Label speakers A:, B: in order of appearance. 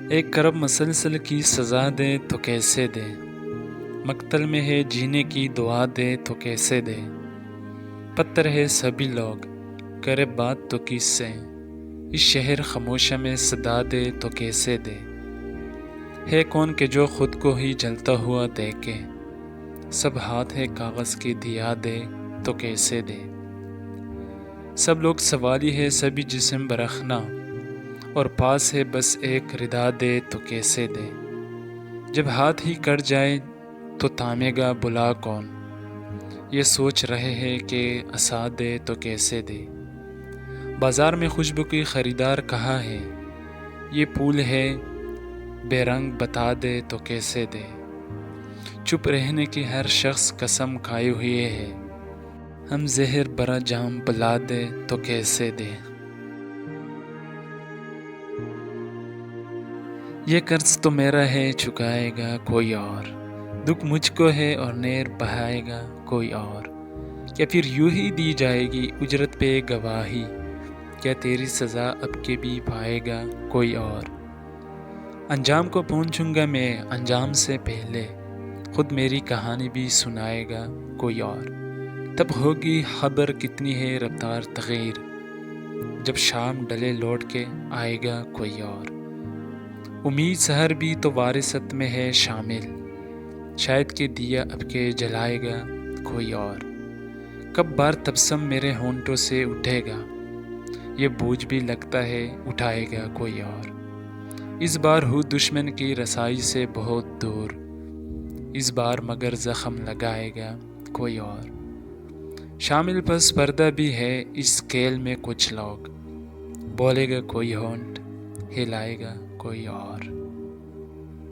A: ایک کرب مسلسل کی سزا دے تو کیسے دے، مقتل میں ہے جینے کی دعا دے تو کیسے دے۔ پتھر ہے سبھی لوگ کرے بات تو کس سے، اس شہر خاموش میں صدا دے تو کیسے دے۔ ہے کون کہ جو خود کو ہی جلتا ہوا دیکھے، سب ہاتھ ہے کاغذ کی دیا دے تو کیسے دے۔ سب لوگ سوالی ہے سبھی جسم برہنہ، اور پاس ہے بس ایک ردا دے تو کیسے دے۔ جب ہاتھ ہی کٹ جائے تو تھامے گا بلا کون، یہ سوچ رہے ہیں کہ عصا دے تو کیسے دے۔ بازار میں خوشبو کی خریدار کہاں ہے، یہ پھول ہے بے رنگ بتا دے تو کیسے دے۔ چپ رہنے کی ہر شخص قسم کھائے ہوئے ہے، ہم زہر برا جام پلا دے تو کیسے دے۔ یہ قرض تو میرا ہے چکائے گا کوئی اور، دکھ مجھ کو ہے اور نیر بہائے گا کوئی اور۔ کیا پھر یوں ہی دی جائے گی اجرت پہ گواہی، کیا تیری سزا اب کے بھی پائے گا کوئی اور۔ انجام کو پہنچوں گا میں انجام سے پہلے، خود میری کہانی بھی سنائے گا کوئی اور۔ تب ہوگی خبر کتنی ہے رفتار تغیر، جب شام ڈلے لوٹ کے آئے گا کوئی اور۔ امید سحر بھی تو وراثت میں ہے شامل، شاید کہ دیا اب کے جلائے گا کوئی اور۔ کب بار تبسم میرے ہونٹوں سے اٹھے گا، یہ بوجھ بھی لگتا ہے اٹھائے گا کوئی اور۔ اس بار ہوں دشمن کی رسائی سے بہت دور، اس بار مگر زخم لگائے گا کوئی اور۔ شامل پس پردہ بھی ہے اس کھیل میں کچھ لوگ، بولے گا کوئی ہونٹ ہلائے گا کوئی اور۔